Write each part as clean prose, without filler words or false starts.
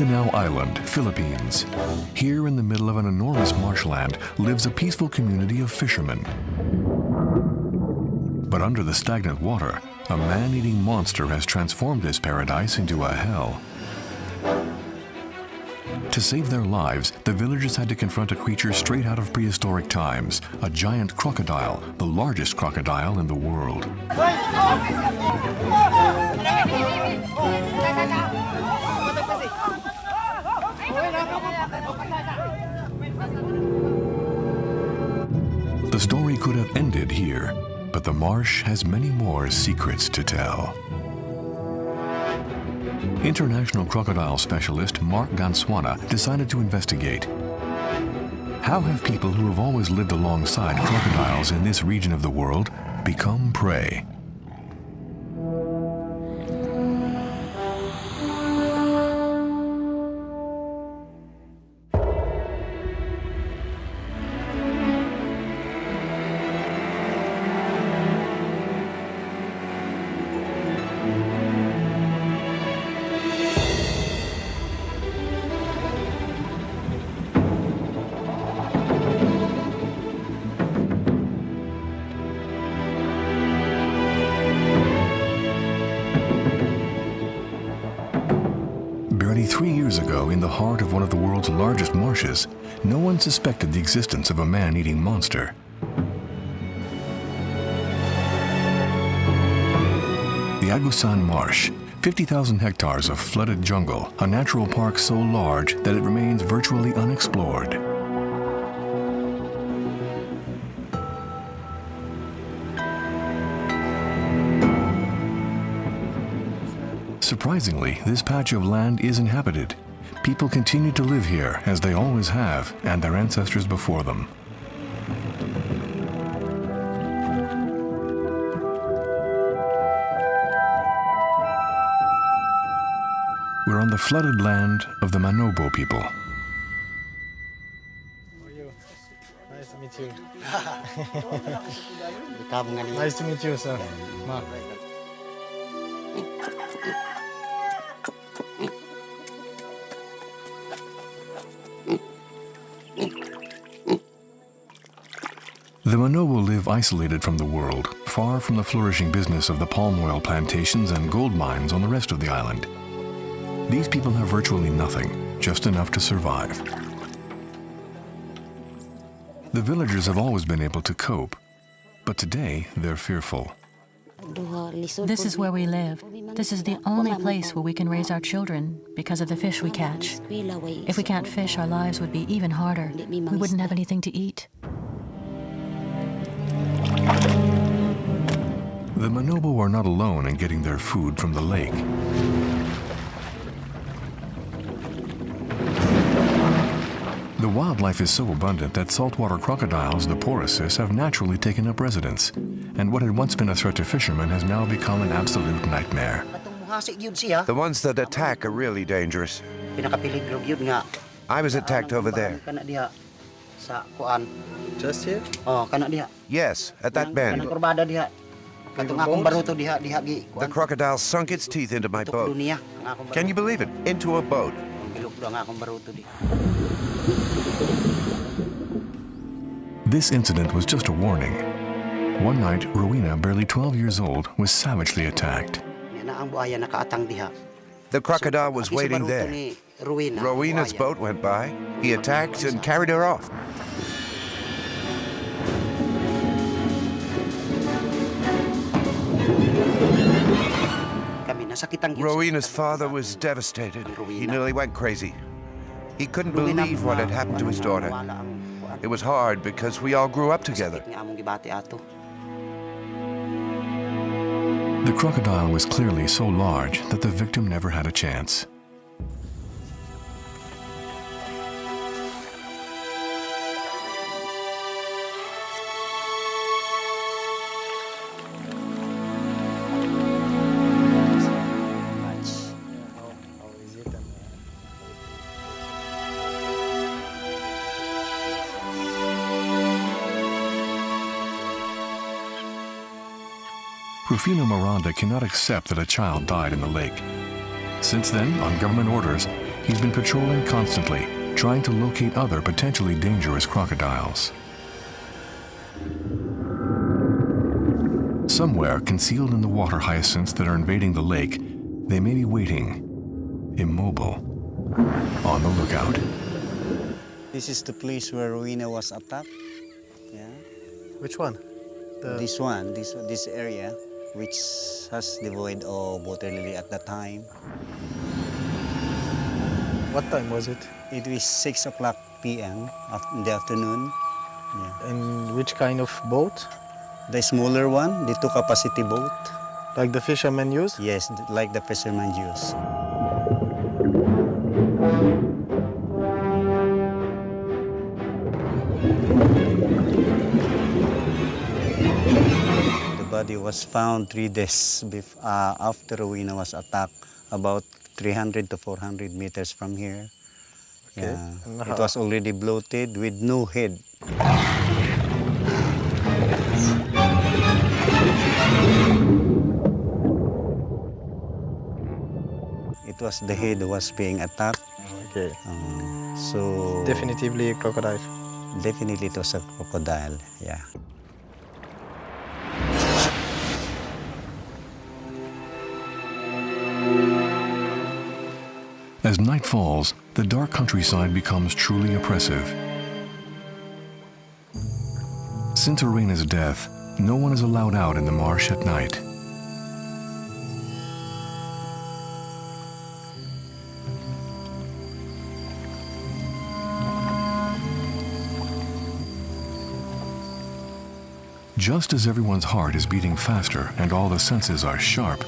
Mindanao Island, Philippines. Here in the middle of an enormous marshland lives a peaceful community of fishermen. But under the stagnant water, a man-eating monster has transformed this paradise into a hell. To save their lives, the villagers had to confront a creature straight out of prehistoric times, a giant crocodile, the largest crocodile in the world. The story could have ended here, but the marsh has many more secrets to tell. International crocodile specialist Mark Ganswana decided to investigate. How have people who have always lived alongside crocodiles in this region of the world become prey? Barely 3 years ago, in the heart of one of the world's largest marshes, no one suspected the existence of a man-eating monster. The Agusan Marsh, 50,000 hectares of flooded jungle, a natural park so large that it remains virtually unexplored. Surprisingly, this patch of land is inhabited. People continue to live here, as they always have, and their ancestors before them. We're on the flooded land of the Manobo people. How are you? Nice to meet you. Nice to meet you, sir. Mark. The Manobo live isolated from the world, far from the flourishing business of the palm oil plantations and gold mines on the rest of the island. These people have virtually nothing, just enough to survive. The villagers have always been able to cope, but today they're fearful. This is where we live. This is the only place where we can raise our children because of the fish we catch. If we can't fish, our lives would be even harder. We wouldn't have anything to eat. The Manobo are not alone in getting their food from the lake. The wildlife is so abundant that saltwater crocodiles, the porpoises, have naturally taken up residence, and what had once been a threat to fishermen has now become an absolute nightmare. The ones that attack are really dangerous. I was attacked over there. Just here? Yes, at that bend. The crocodile sunk its teeth into my boat. Can you believe it? Into a boat. This incident was just a warning. One night, Rowena, barely 12 years old, was savagely attacked. The crocodile was waiting there. Rowena's boat went by. He attacked and carried her off. Rowena's father was devastated. He nearly went crazy. He couldn't believe what had happened to his daughter. It was hard because we all grew up together. The crocodile was clearly so large that the victim never had a chance. Rufino Miranda cannot accept that a child died in the lake. Since then, on government orders, He's been patrolling constantly, trying to locate other potentially dangerous crocodiles. Somewhere, concealed in the water hyacinths that are invading the lake, they may be waiting, immobile, on the lookout. This is the place where Rowena was attacked. Yeah. Which one? This one, this area, which has devoid of water lily at the time. What time was it? It was 6 o'clock p.m. In the afternoon. Yeah. And which kind of boat? The smaller one, the 2-capacity boat. Like the fishermen use? Yes, like the fishermen use. The body was found 3 days after Rowena was attacked, about 300 to 400 meters from here. Okay. Yeah. It was already bloated with no head. It was the head who was being attacked. Okay. So Definitively a crocodile. definitely it was a crocodile, yeah. As night falls, the dark countryside becomes truly oppressive. Since Rowena's death, no one is allowed out in the marsh at night. Just as everyone's heart is beating faster and all the senses are sharp,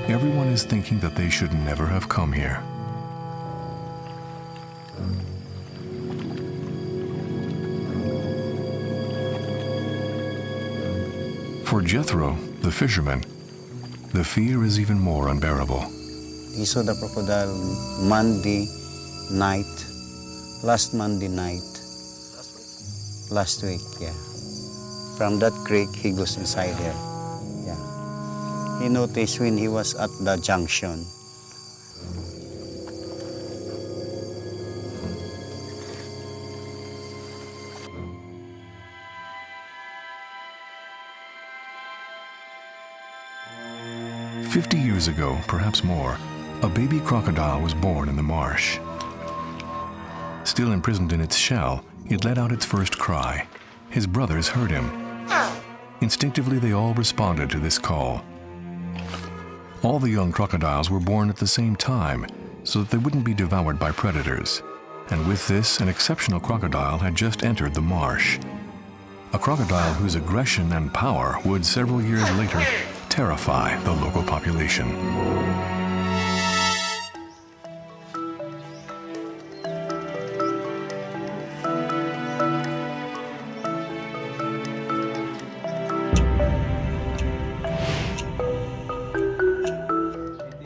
everyone is thinking that they should never have come here. For Jethro, the fisherman, the fear is even more unbearable. He saw the crocodile Monday night, last Monday night. Last week, yeah. From that creek, he goes inside there. Yeah. He noticed when he was at the junction. "50 years ago, perhaps more, a baby crocodile was born in the marsh. Still imprisoned in its shell, it let out its first cry. His brothers heard him. Instinctively, they all responded to this call. All the young crocodiles were born at the same time, so that they wouldn't be devoured by predators. And with this, an exceptional crocodile had just entered the marsh. A crocodile whose aggression and power would, several years later, terrify the local population.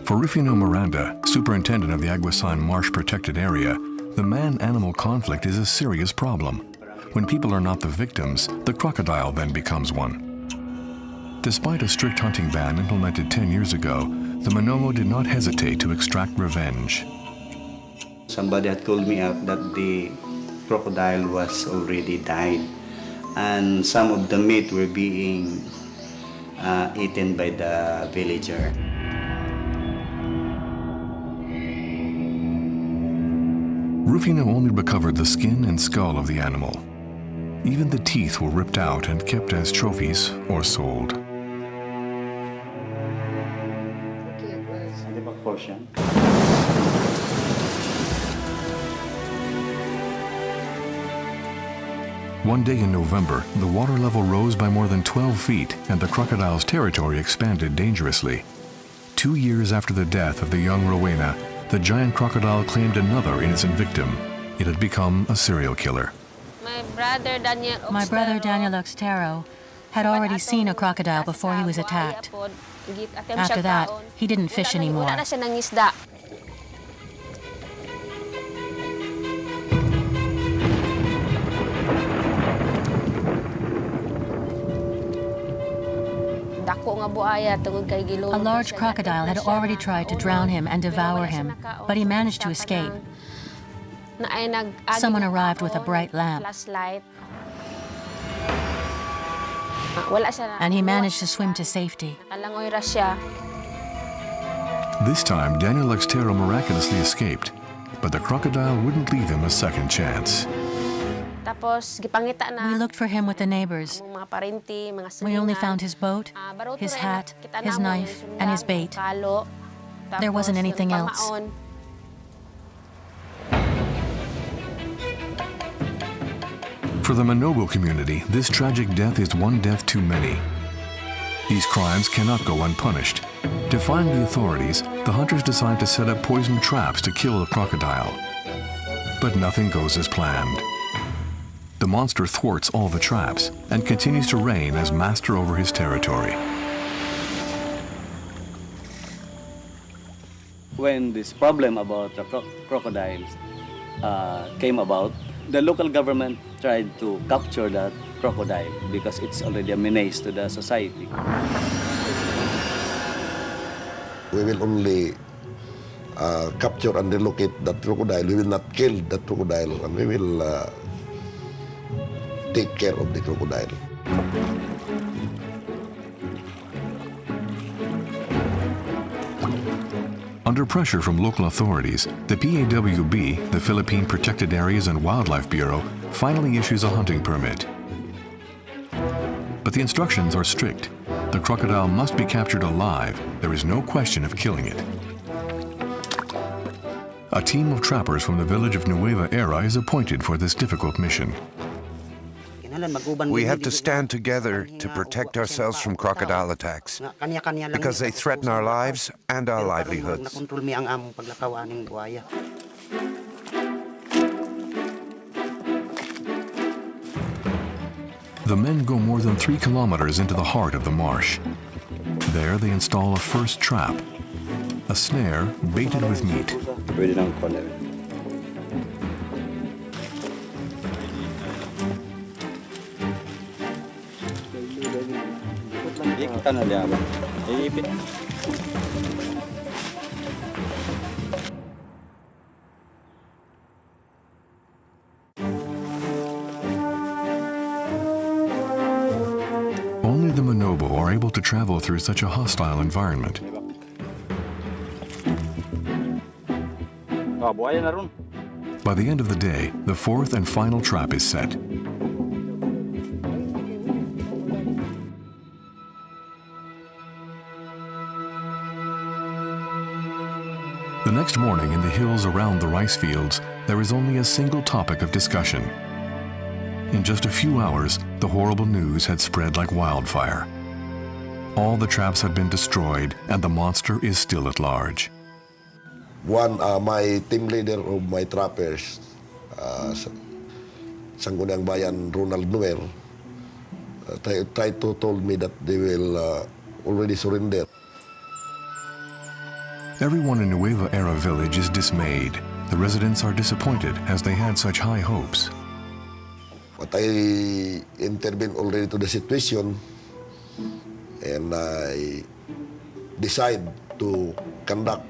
For Rufino Miranda, superintendent of the Aguasan Marsh Protected Area, the man-animal conflict is a serious problem. When people are not the victims, the crocodile then becomes one. Despite a strict hunting ban implemented 10 years ago, the Manomo did not hesitate to extract revenge. Somebody had told me that the crocodile was already died, and some of the meat were being eaten by the villager. Rufino only recovered the skin and skull of the animal. Even the teeth were ripped out and kept as trophies or sold. One day in November, the water level rose by more than 12 feet and the crocodile's territory expanded dangerously. 2 years after the death of the young Rowena, the giant crocodile claimed another innocent victim. It had become a serial killer. My brother Daniel Oxtero had already seen a crocodile before he was attacked. After that, he didn't fish anymore. A large crocodile had already tried to drown him and devour him, but he managed to escape. Someone arrived with a bright lamp, and he managed to swim to safety. This time, Daniel Extero miraculously escaped, but the crocodile wouldn't leave him a second chance. We looked for him with the neighbors. We only found his boat, his hat, his knife, and his bait. There wasn't anything else. For the Manobo community, this tragic death is one death too many. These crimes cannot go unpunished. Defying the authorities, the hunters decide to set up poison traps to kill the crocodile. But nothing goes as planned. The monster thwarts all the traps and continues to reign as master over his territory. When this problem about the crocodiles came about, the local government tried to capture that crocodile because it's already a menace to the society. We will only capture and relocate that crocodile. We will not kill that crocodile, and we will take care of the crocodile. Under pressure from local authorities, the PAWB, the Philippine Protected Areas and Wildlife Bureau, finally issues a hunting permit. But the instructions are strict. The crocodile must be captured alive. There is no question of killing it. A team of trappers from the village of Nueva Era is appointed for this difficult mission. We have to stand together to protect ourselves from crocodile attacks because they threaten our lives and our livelihoods. The men go more than 3 kilometers into the heart of the marsh. There they install a first trap, a snare baited with meat. Only the Manobo are able to travel through such a hostile environment. By the end of the day, the 4th and final trap is set. The next morning in the hills around the rice fields, there is only a single topic of discussion. In just a few hours, the horrible news had spread like wildfire. All the traps had been destroyed, and the monster is still at large. My team leader of my trappers, Sangguniang Bayan Ronald Noel, tried to told me that they will already surrender. Everyone in Nueva Era village is dismayed. The residents are disappointed as they had such high hopes. But I intervened already to the situation, and I decide to conduct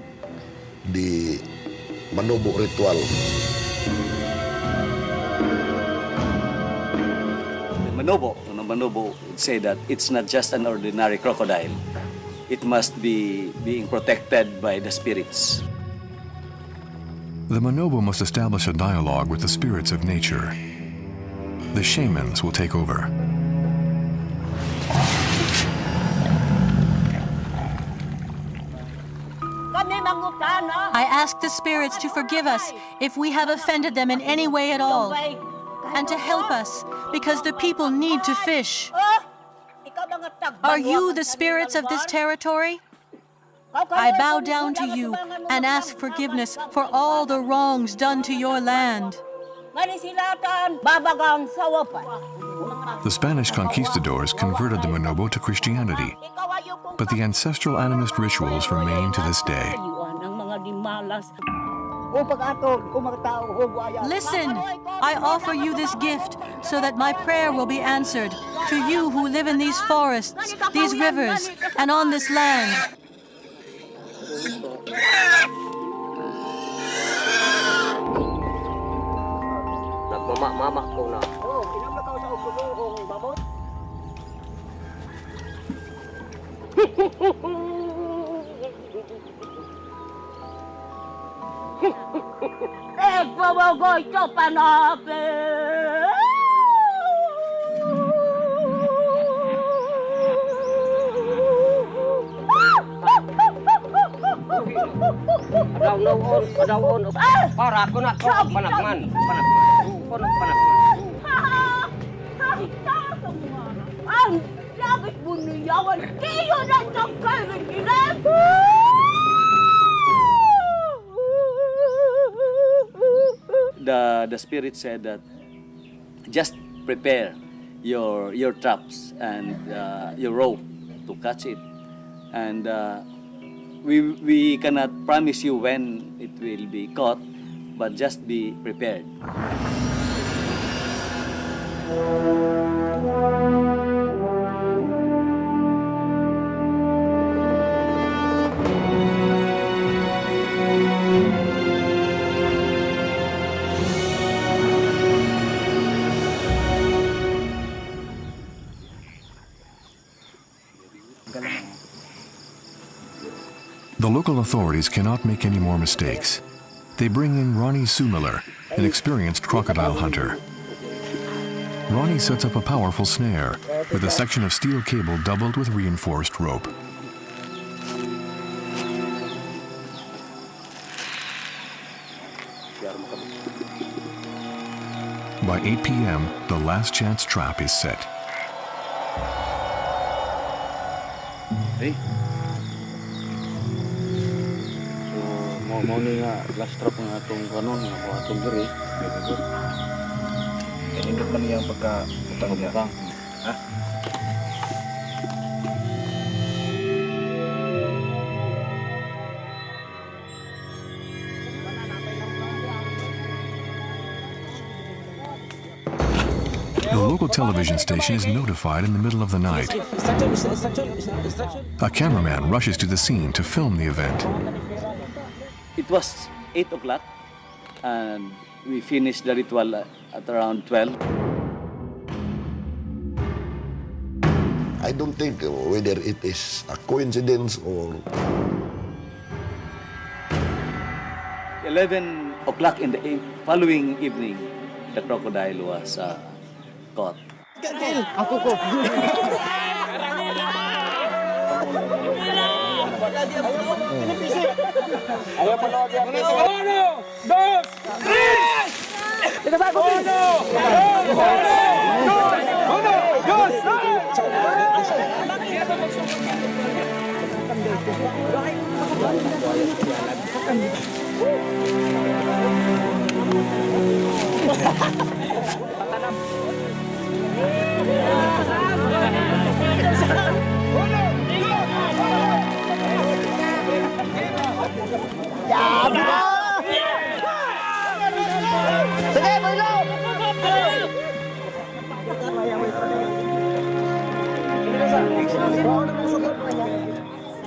the Manobo ritual. The Manobo would say that it's not just an ordinary crocodile. It must be being protected by the spirits. The Manobo must establish a dialogue with the spirits of nature. The shamans will take over. I ask the spirits to forgive us if we have offended them in any way at all, and to help us because the people need to fish. Are you the spirits of this territory? I bow down to you and ask forgiveness for all the wrongs done to your land. The Spanish conquistadors converted the Manobo to Christianity, but the ancestral animist rituals remain to this day. Listen, I offer you this gift so that my prayer will be answered to you who live in these forests, these rivers, and on this land. mama ko na. Bagoy ko panapin. Adaw-on. Para ko na ko panakman. Ang labit mo niyawan, kayo na tangkalan nila. The spirit said that just prepare your traps and your rope to catch it, and we cannot promise you when it will be caught, but just be prepared. The local authorities cannot make any more mistakes. They bring in Ronnie Sumiller, an experienced crocodile hunter. Ronnie sets up a powerful snare with a section of steel cable doubled with reinforced rope. By 8 p.m., the last chance trap is set. Hey. Mau ni nga last trap ng atong kanon nga atong diri. Ini pa niya pagka-utang niya. Ha? The local television station is notified in the middle of the night. A cameraman rushes to the scene to film the event. It was 8 o'clock, and we finished the ritual at around 12. I don't think whether it is a coincidence or 11 o'clock in the following evening, the crocodile was caught.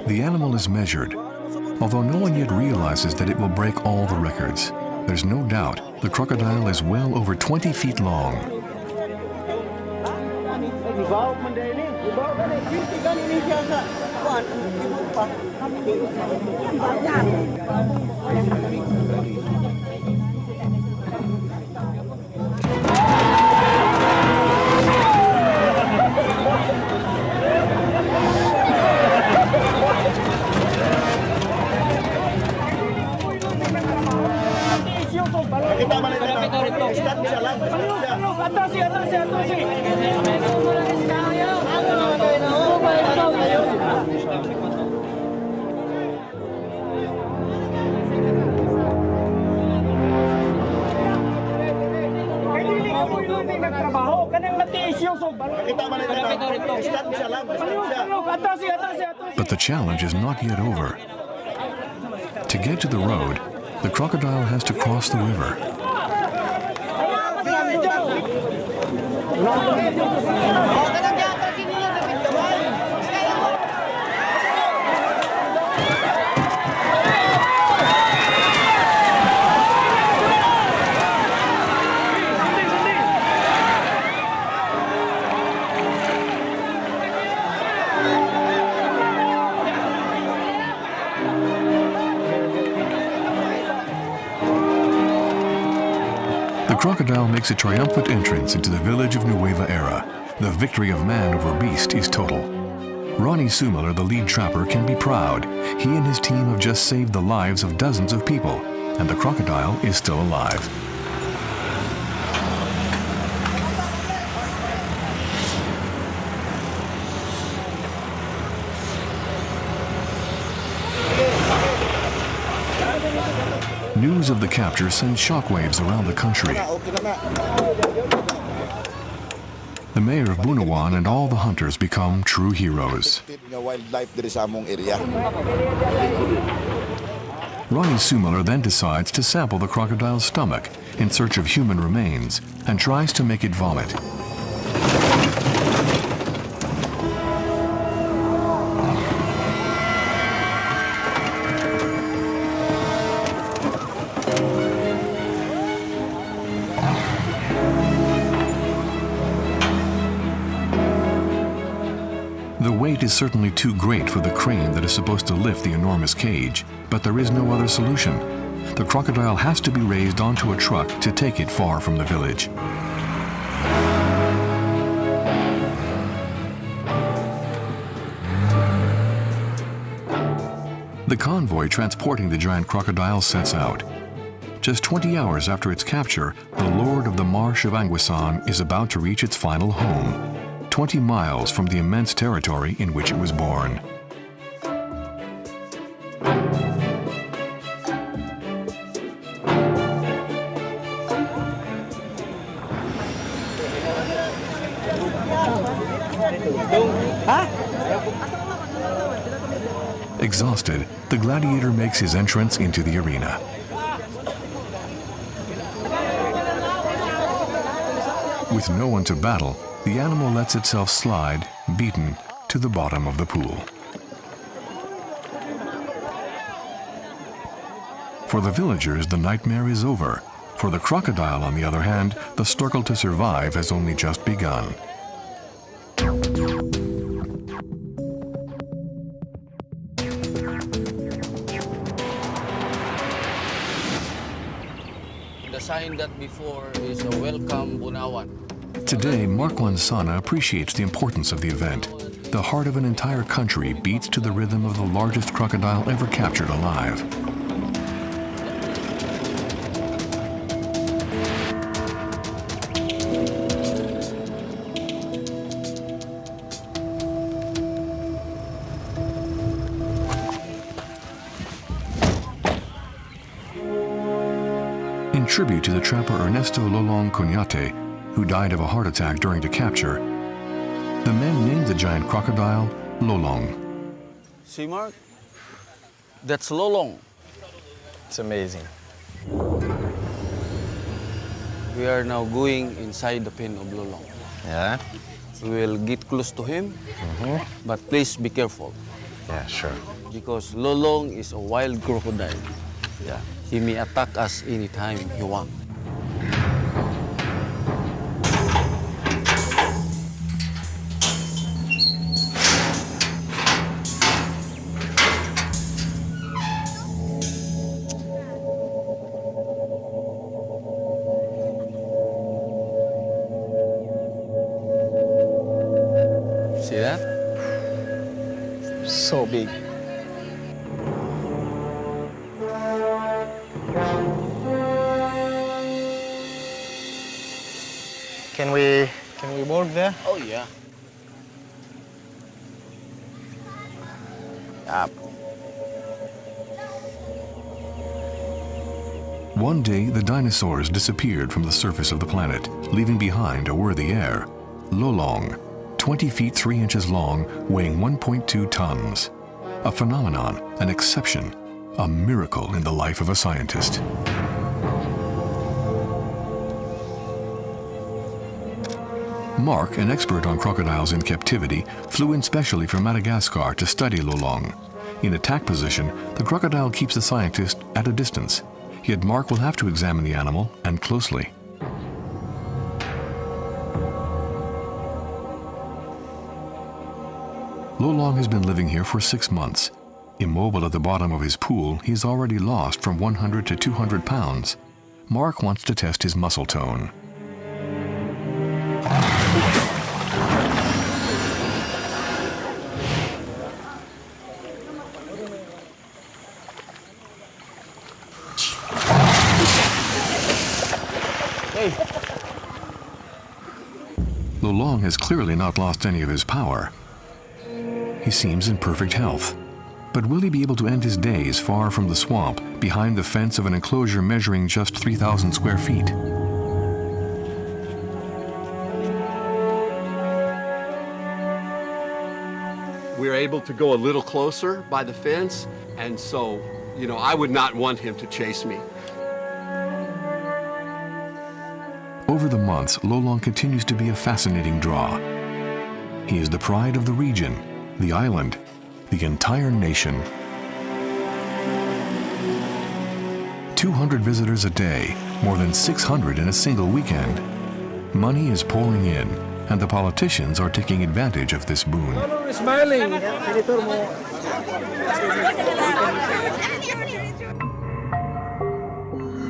The animal is measured, although no one yet realizes that it will break all the records. There's no doubt the crocodile is well over 20 feet long. But the challenge is not yet over. To get to the road, the crocodile has to cross the river. crocodile makes a triumphant entrance into the village of Nueva Era. The victory of man over beast is total. Ronnie Sumiller, the lead trapper, can be proud. He and his team have just saved the lives of dozens of people, and the crocodile is still alive. News of the capture sends shockwaves around the country. The mayor of Bunawan and all the hunters become true heroes. Ronnie Sumiller then decides to sample the crocodile's stomach in search of human remains and tries to make it vomit. The weight is certainly too great for the crane that is supposed to lift the enormous cage, but there is no other solution. The crocodile has to be raised onto a truck to take it far from the village. The convoy transporting the giant crocodile sets out. Just 20 hours after its capture, the Lord of the Marsh of Anguissan is about to reach its final home, 20 miles from the immense territory in which it was born. Exhausted, the gladiator makes his entrance into the arena. With no one to battle, the animal lets itself slide, beaten, to the bottom of the pool. For the villagers, the nightmare is over. For the crocodile, on the other hand, the struggle to survive has only just begun. The sign that before is a welcome Bunawan. Today, Marquand Sana appreciates the importance of the event. The heart of an entire country beats to the rhythm of the largest crocodile ever captured alive. In tribute to the trapper Ernesto Lolong Conyate, who died of a heart attack during the capture, the men named the giant crocodile Lolong. See, Mark? That's Lolong. It's amazing. We are now going inside the pen of Lolong. Yeah? We will get close to him, but please be careful. Yeah, sure. Because Lolong is a wild crocodile. Yeah. He may attack us anytime he wants. See that? So big. Can we board there? Oh, yeah. One day, the dinosaurs disappeared from the surface of the planet, leaving behind a worthy heir, Lolong, 20 feet 3 inches long, weighing 1.2 tons. A phenomenon, an exception, a miracle in the life of a scientist. Mark, an expert on crocodiles in captivity, flew in specially from Madagascar to study Lolong. In attack position, the crocodile keeps the scientist at a distance. Yet Mark will have to examine the animal, and closely. Lolong has been living here for 6 months. Immobile at the bottom of his pool, he has already lost from 100 to 200 pounds. Mark wants to test his muscle tone. Lolong has clearly not lost any of his power. He seems in perfect health. But will he be able to end his days far from the swamp, behind the fence of an enclosure measuring just 3,000 square feet? We're able to go a little closer by the fence, and so, I would not want him to chase me. Over the months, Lolong continues to be a fascinating draw. He is the pride of the region, the island, the entire nation. 200 visitors a day, more than 600 in a single weekend. Money is pouring in, and the politicians are taking advantage of this boon.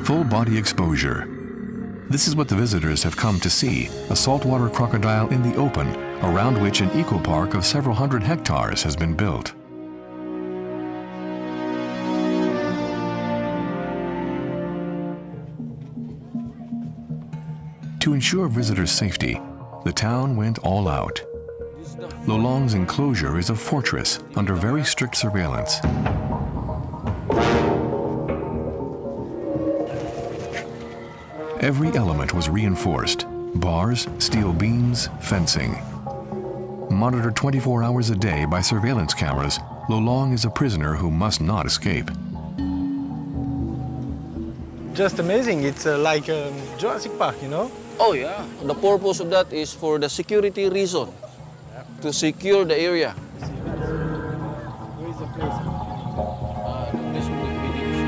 Full body exposure. This is what the visitors have come to see, a saltwater crocodile in the open, around which an eco-park of several hundred hectares has been built. To ensure visitors' safety, the town went all out. Lolong's enclosure is a fortress under very strict surveillance. Every element was reinforced: bars, steel beams, fencing. Monitored 24 hours a day by surveillance cameras, Lolong is a prisoner who must not escape. Just amazing. It's like Jurassic Park, Oh yeah, the purpose of that is for the security reason, to secure the area. Where is the place? The place will be finished.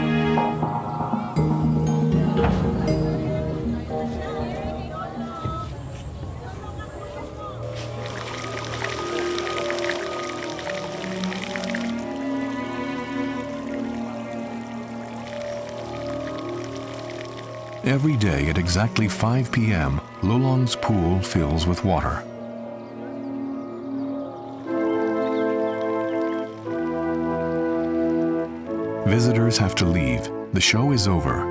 Every day at exactly 5 p.m., Lolong's pool fills with water. Visitors have to leave. The show is over.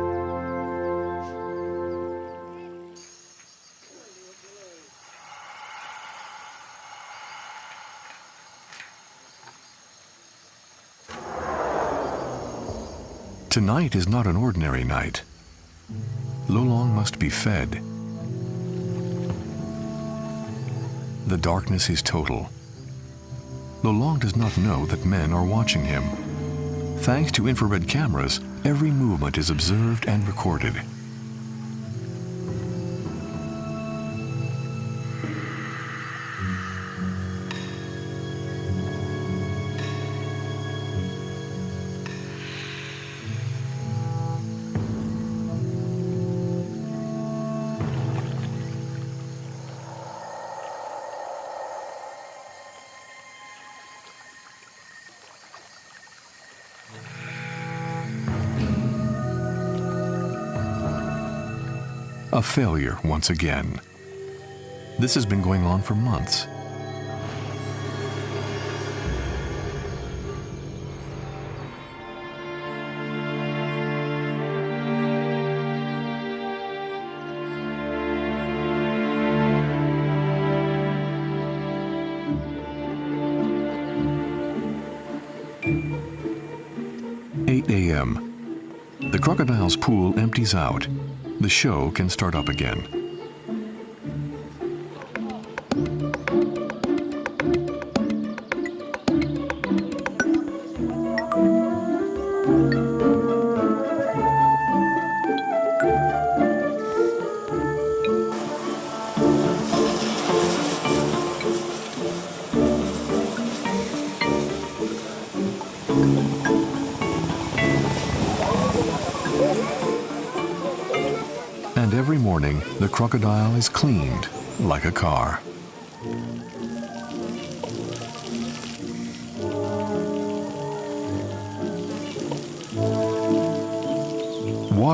Tonight is not an ordinary night. Lolong must be fed. The darkness is total. Lolong does not know that men are watching him. Thanks to infrared cameras, every movement is observed and recorded. A failure once again. This has been going on for months. "8 a.m. The crocodile's pool empties out. The show can start up again. And every morning, the crocodile is cleaned like a car.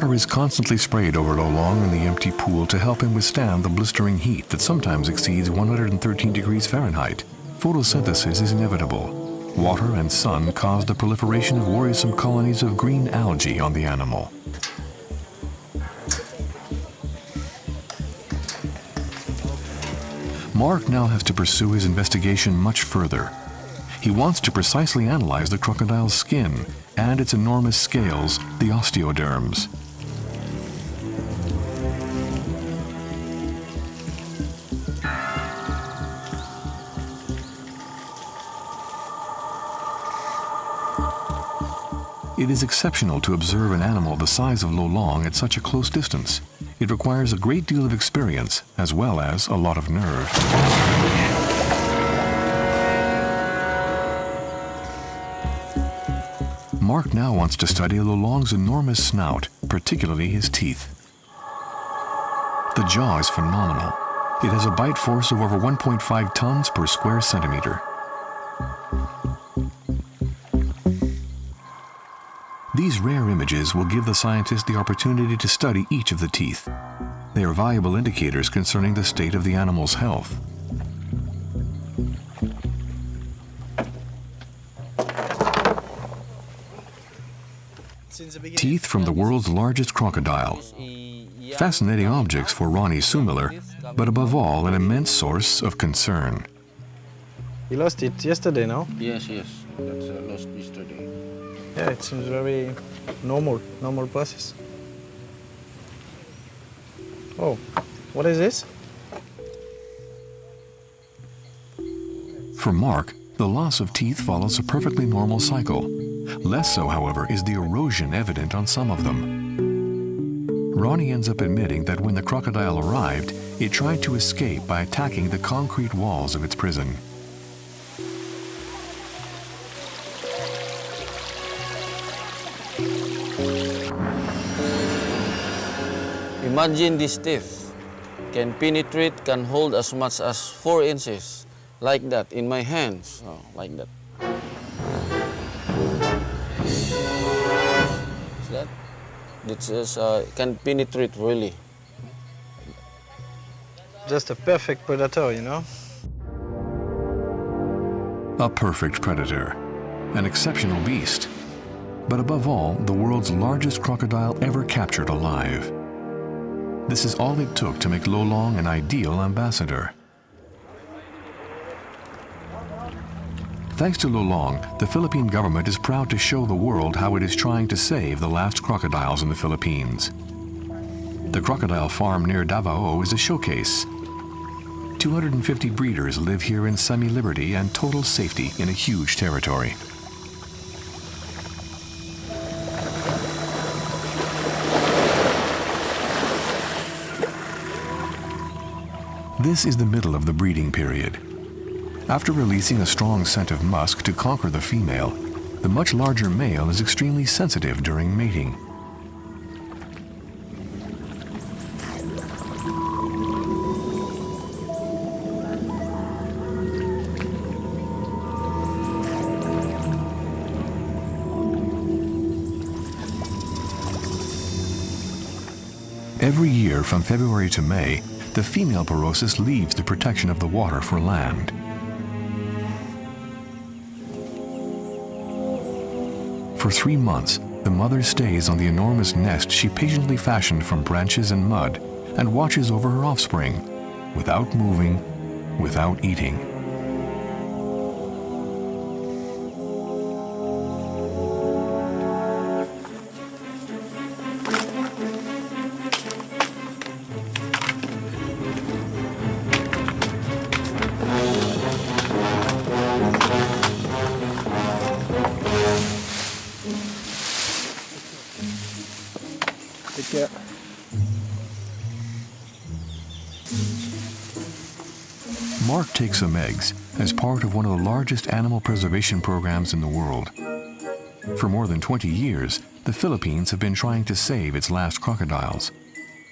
Water is constantly sprayed over Lolong in the empty pool to help him withstand the blistering heat that sometimes exceeds 113 degrees Fahrenheit. Photosynthesis is inevitable. Water and sun cause the proliferation of worrisome colonies of green algae on the animal. Mark now has to pursue his investigation much further. He wants to precisely analyze the crocodile's skin and its enormous scales, the osteoderms. It is exceptional to observe an animal the size of Lolong at such a close distance. It requires a great deal of experience as well as a lot of nerve. Mark now wants to study Lolong's enormous snout, particularly his teeth. The jaw is phenomenal. It has a bite force of over 1.5 tons per square centimeter. These rare images will give the scientist the opportunity to study each of the teeth. They are valuable indicators concerning the state of the animal's health. Teeth from the world's largest crocodile. Fascinating objects for Ronnie Sumiller, but above all, an immense source of concern. You lost it yesterday, no? Yes, that's lost yesterday. Yeah, it seems very normal process. Oh, what is this? For Mark, the loss of teeth follows a perfectly normal cycle. Less so, however, is the erosion evident on some of them. Ronnie ends up admitting that when the crocodile arrived, it tried to escape by attacking the concrete walls of its prison. Imagine these teeth can penetrate, can hold as much as 4 inches, like that, in my hands, like that. See that? This is, can penetrate really. Just a perfect predator, you know? A perfect predator, an exceptional beast, but above all, the world's largest crocodile ever captured alive. This is all it took to make Lolong an ideal ambassador. Thanks to Lolong, the Philippine government is proud to show the world how it is trying to save the last crocodiles in the Philippines. The crocodile farm near Davao is a showcase. 250 breeders live here in semi-liberty and total safety in a huge territory. This is the middle of the breeding period. After releasing a strong scent of musk to conquer the female, the much larger male is extremely sensitive during mating. Every year from February to May, the female Porosus leaves the protection of the water for land. For 3 months, the mother stays on the enormous nest she patiently fashioned from branches and mud and watches over her offspring, without moving, without eating. Yeah. Mark takes some eggs as part of one of the largest animal preservation programs in the world. For more than 20 years, the Philippines have been trying to save its last crocodiles.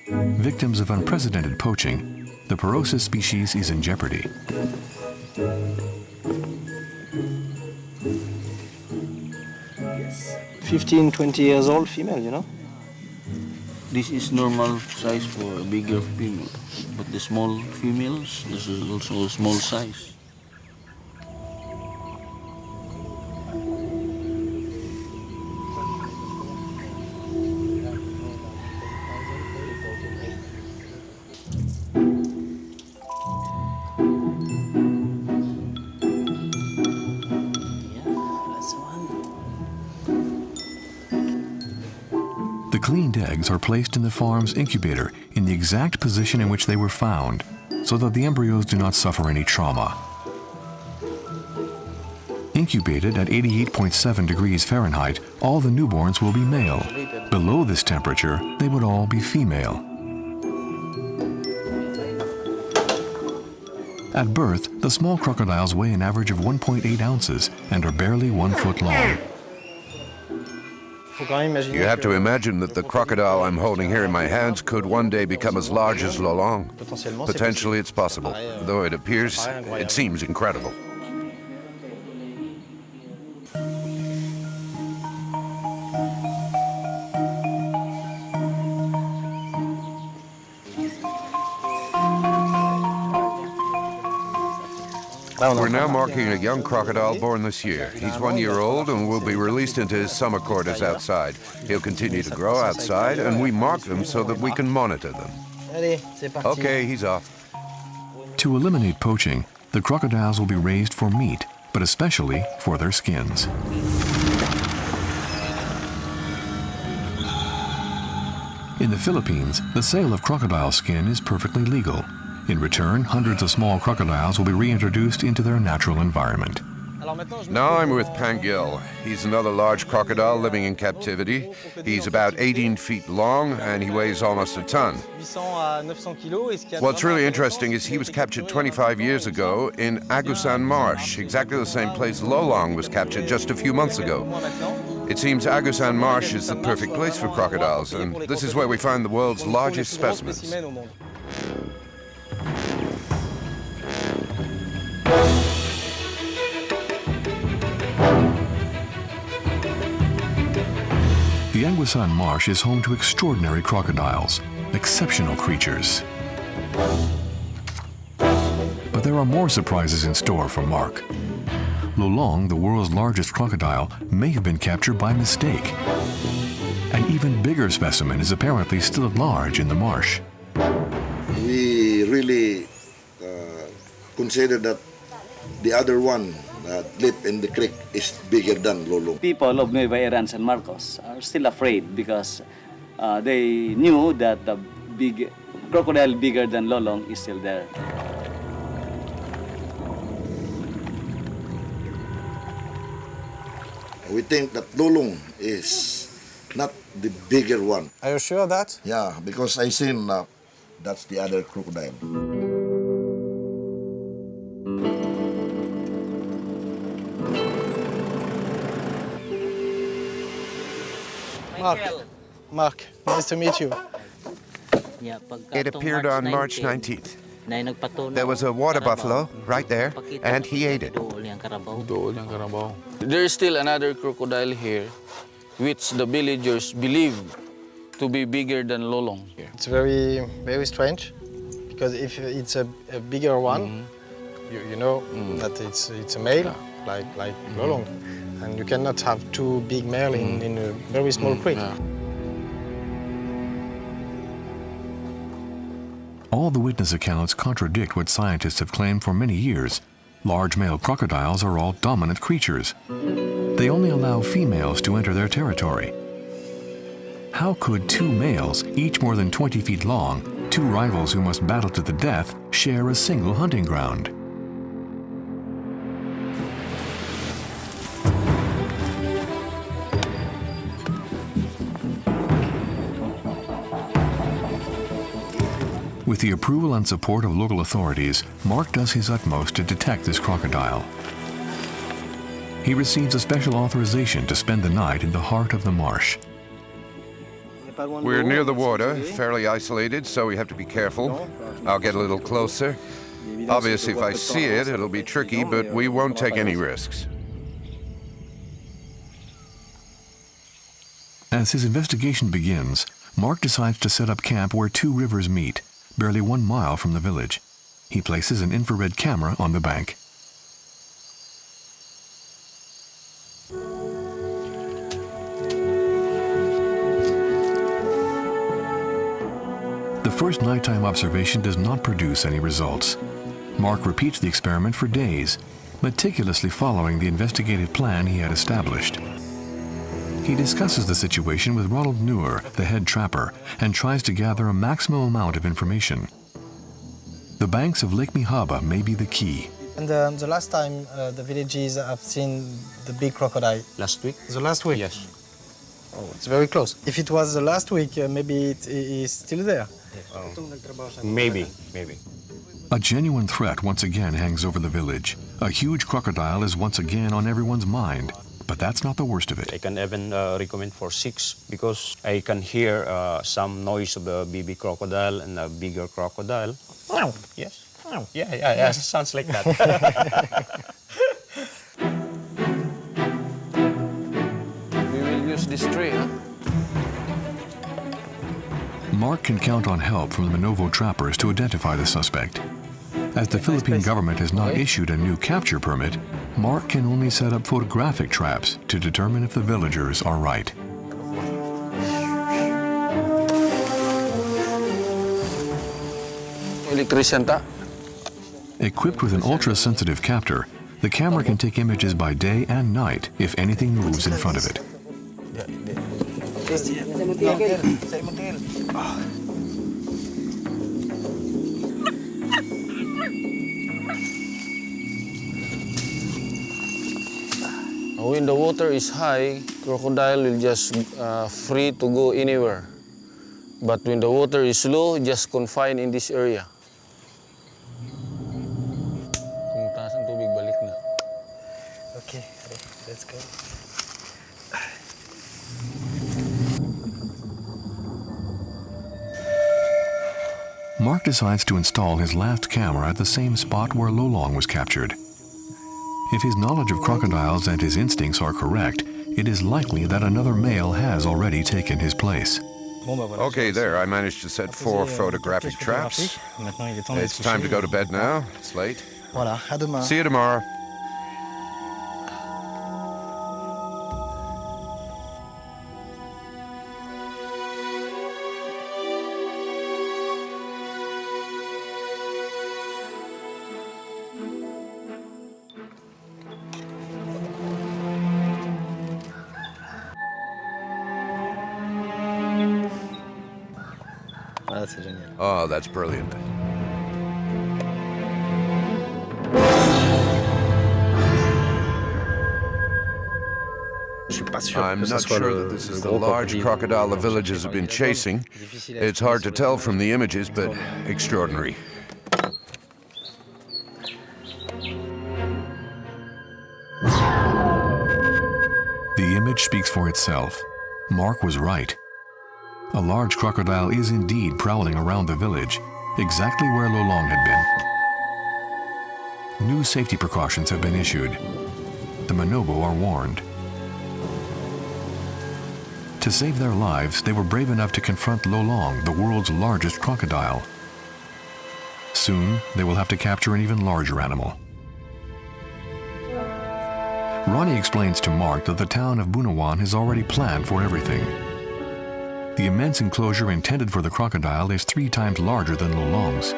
Victims of unprecedented poaching, the Porosus species is in jeopardy. Yes. 15, 20 years old female, you know? This is normal size for a bigger female, but the small females, this is also a small size. The cleaned eggs are placed in the farm's incubator in the exact position in which they were found, so that the embryos do not suffer any trauma. Incubated at 88.7 degrees Fahrenheit, all the newborns will be male. Below this temperature, they would all be female. At birth, the small crocodiles weigh an average of 1.8 ounces and are barely 1 foot long. You have to imagine that the crocodile I'm holding here in my hands could one day become as large as Lolong. Potentially it's possible, though it seems incredible. We're now marking a young crocodile born this year. He's 1 year old and will be released into his summer quarters outside. He'll continue to grow outside, and we mark them so that we can monitor them. Okay, he's off. To eliminate poaching, the crocodiles will be raised for meat, but especially for their skins. In the Philippines, the sale of crocodile skin is perfectly legal. In return, hundreds of small crocodiles will be reintroduced into their natural environment. Now I'm with Pangil. He's another large crocodile living in captivity. He's about 18 feet long and he weighs almost a ton. What's really interesting is he was captured 25 years ago in Agusan Marsh, exactly the same place Lolong was captured just a few months ago. It seems Agusan Marsh is the perfect place for crocodiles, and this is where we find the world's largest specimens. The Agusan Marsh is home to extraordinary crocodiles, exceptional creatures. But there are more surprises in store for Mark. Lolong, the world's largest crocodile, may have been captured by mistake. An even bigger specimen is apparently still at large in the marsh. We really consider that the other one that lived in the creek is bigger than Lolong. People of Nueva Ecija and San Marcos are still afraid because they knew that the big crocodile bigger than Lolong is still there. We think that Lolong is not the bigger one. Are you sure of that? Yeah, because I seen that's the other crocodile. Mark, nice to meet you. It appeared on March 19th. There was a water buffalo right there, and he ate it. There is still another crocodile here, which the villagers believe to be bigger than Lolong. It's very, very strange, because if it's a bigger one, you know that it's a male, like Lolong, and you cannot have two big male in a very small creek. Yeah. All the witness accounts contradict what scientists have claimed for many years. Large male crocodiles are all dominant creatures. They only allow females to enter their territory. How could two males, each more than 20 feet long, two rivals who must battle to the death, share a single hunting ground? With the approval and support of local authorities, Mark does his utmost to detect this crocodile. He receives a special authorization to spend the night in the heart of the marsh. We're near the water, fairly isolated, so we have to be careful. I'll get a little closer. Obviously, if I see it, it'll be tricky, but we won't take any risks. As his investigation begins, Mark decides to set up camp where two rivers meet, barely 1 mile from the village. He places an infrared camera on the bank. The first nighttime observation does not produce any results. Mark repeats the experiment for days, meticulously following the investigative plan he had established. He discusses the situation with Ronald Neuer, the head trapper, and tries to gather a maximum amount of information. The banks of Lake Mihaba may be the key. And the last time the villages have seen the big crocodile? Last week? The last week? Yes. Oh, it's very close. If it was the last week, maybe it is still there. Maybe. A genuine threat once again hangs over the village. A huge crocodile is once again on everyone's mind. But that's not the worst of it. I can even recommend for 6 because I can hear some noise of the baby crocodile and a bigger crocodile. Oh, yes. Oh, yeah, sounds like that. We will use this tree, huh? Mark can count on help from the Manovo trappers to identify the suspect. As the Philippine government has not issued a new capture permit, Mark can only set up photographic traps to determine if the villagers are right. Equipped with an ultra-sensitive captor, the camera can take images by day and night if anything moves in front of it. When the water is high, crocodile will just free to go anywhere. But when the water is low, just confined in this area. Kung taas ang tubig, balik na. Okay, let's go. Mark decides to install his last camera at the same spot where Lolong was captured. If his knowledge of crocodiles and his instincts are correct, it is likely that another male has already taken his place. Okay, there, I managed to set 4 photographic traps. It's time to go to bed now. It's late. Voilà, à demain. See you tomorrow. Ah, c'est génial. Oh, that's brilliant. I'm not sure that this is the large crocodile the villagers have been chasing. It's hard to tell from the images, but extraordinary. The image speaks for itself. Mark was right. A large crocodile is indeed prowling around the village, exactly where Lolong had been. New safety precautions have been issued. The Manobo are warned. To save their lives, they were brave enough to confront Lolong, the world's largest crocodile. Soon, they will have to capture an even larger animal. Ronnie explains to Mark that the town of Bunawan has already planned for everything. The immense enclosure intended for the crocodile is 3 times larger than Lolong's.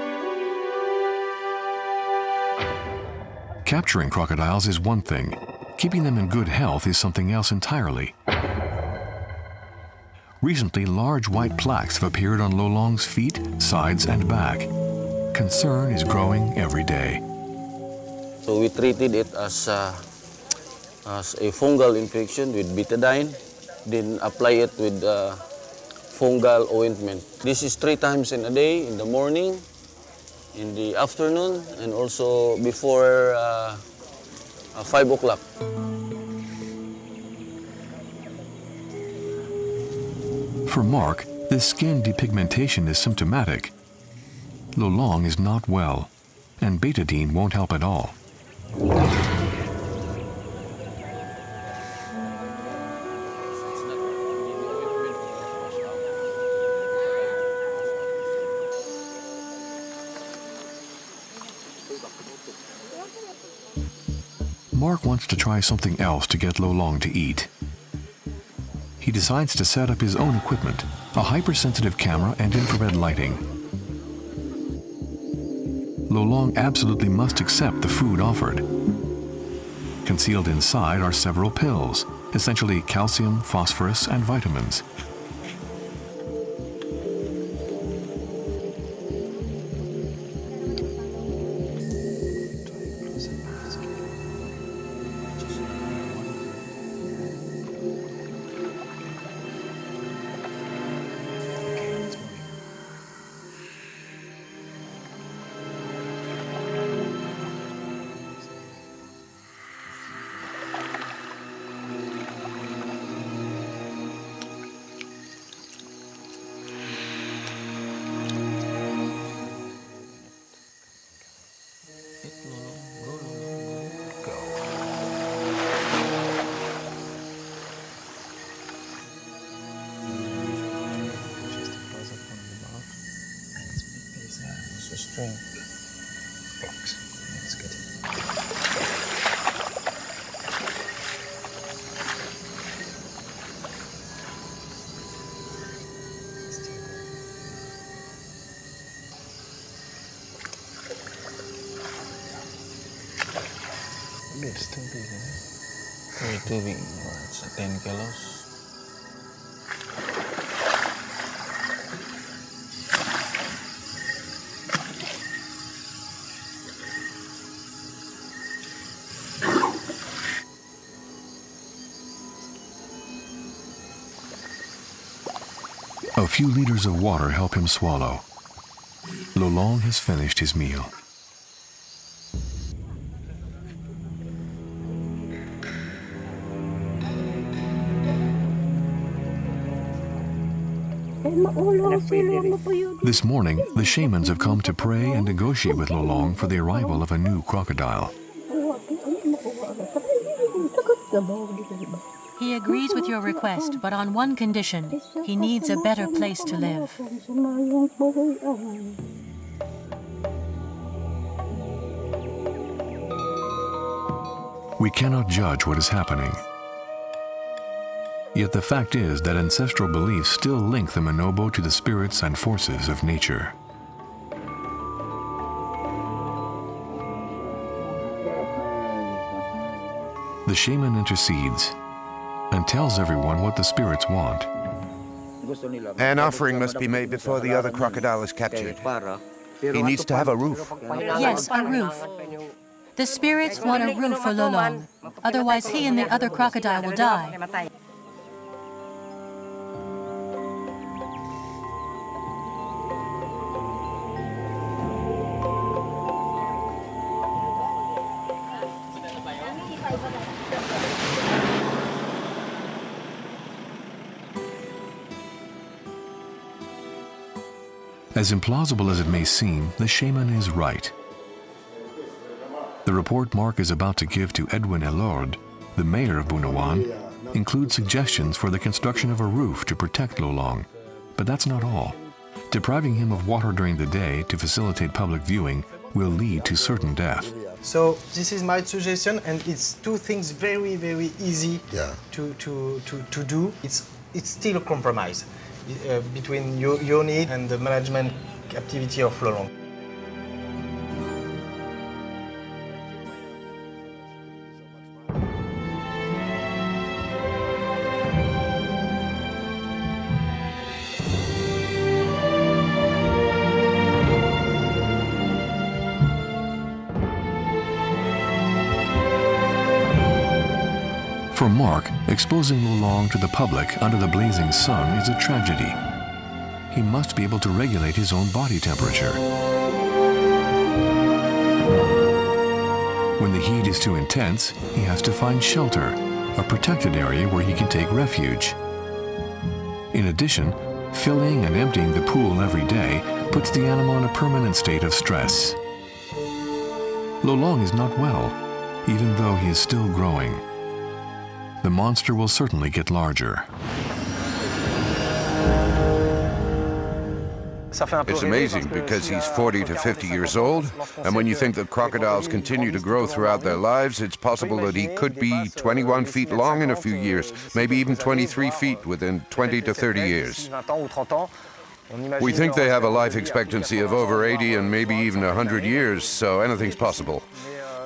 Capturing crocodiles is one thing. Keeping them in good health is something else entirely. Recently, large white plaques have appeared on Lolong's feet, sides, and back. Concern is growing every day. So we treated it as a fungal infection with betadine, then apply it with fungal ointment. This is 3 times in a day, in the morning, in the afternoon, and also before 5 o'clock. For Mark, this skin depigmentation is symptomatic. Lolong is not well, and betadine won't help at all. Mark wants to try something else to get Lolong to eat. He decides to set up his own equipment, a hypersensitive camera and infrared lighting. Lolong absolutely must accept the food offered. Concealed inside are several pills, essentially calcium, phosphorus, and vitamins. String. Blocks. That's good. It's too big, isn't it? Way too big. Oh, it's 10 kilos. A few liters of water help him swallow. Lolong has finished his meal. This morning, the shamans have come to pray and negotiate with Lolong for the arrival of a new crocodile. He agrees with your request, but on one condition. He needs a better place to live. We cannot judge what is happening. Yet the fact is that ancestral beliefs still link the Manobo to the spirits and forces of nature. The shaman intercedes and tells everyone what the spirits want. An offering must be made before the other crocodile is captured. He needs to have a roof. Yes, a roof. The spirits want a roof for Lolong. Otherwise, he and the other crocodile will die. As implausible as it may seem, the shaman is right. The report Mark is about to give to Edwin Elord, the mayor of Bunawan, includes suggestions for the construction of a roof to protect Lolong. But that's not all. Depriving him of water during the day to facilitate public viewing will lead to certain death. So this is my suggestion, and it's two things very, very easy to do. It's still a compromise between your need and the management activity of Lolong. For Mark, exposing Lolong to the public under the blazing sun is a tragedy. He must be able to regulate his own body temperature. When the heat is too intense, he has to find shelter, a protected area where he can take refuge. In addition, filling and emptying the pool every day puts the animal in a permanent state of stress. Lolong is not well, even though he is still growing. The monster will certainly get larger. It's amazing because he's 40 to 50 years old, and when you think that crocodiles continue to grow throughout their lives, it's possible that he could be 21 feet long in a few years, maybe even 23 feet within 20 to 30 years. We think they have a life expectancy of over 80 and maybe even 100 years, so anything's possible.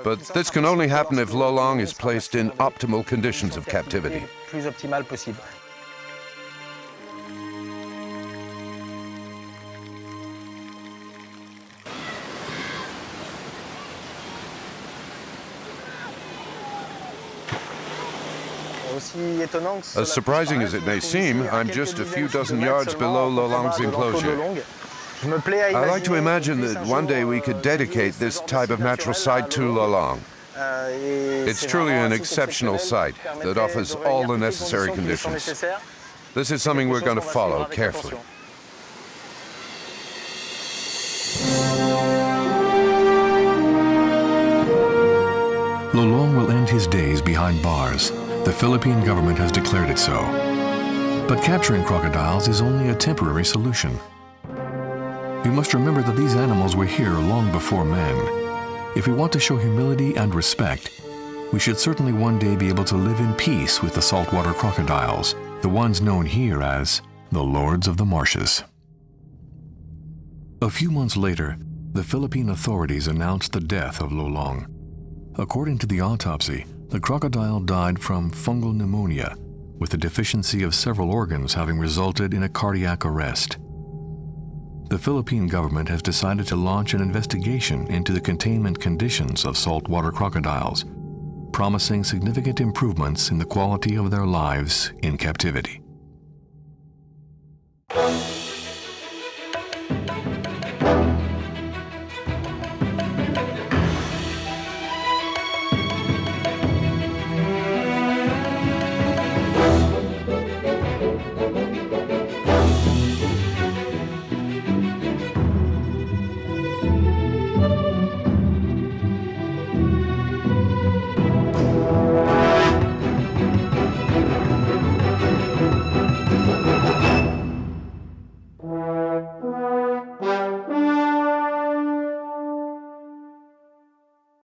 But this can only happen if Lolong is placed in optimal conditions of captivity. As surprising as it may seem, I'm just a few dozen yards below Lolong's enclosure. I like to imagine that one day we could dedicate this type of natural site to Lolong. It's truly an exceptional site that offers all the necessary conditions. This is something we're going to follow carefully. Lolong will end his days behind bars. The Philippine government has declared it so. But capturing crocodiles is only a temporary solution. We must remember that these animals were here long before men. If we want to show humility and respect, we should certainly one day be able to live in peace with the saltwater crocodiles, the ones known here as the Lords of the Marshes. A few months later, the Philippine authorities announced the death of Lolong. According to the autopsy, the crocodile died from fungal pneumonia, with the deficiency of several organs having resulted in a cardiac arrest. The Philippine government has decided to launch an investigation into the containment conditions of saltwater crocodiles, promising significant improvements in the quality of their lives in captivity.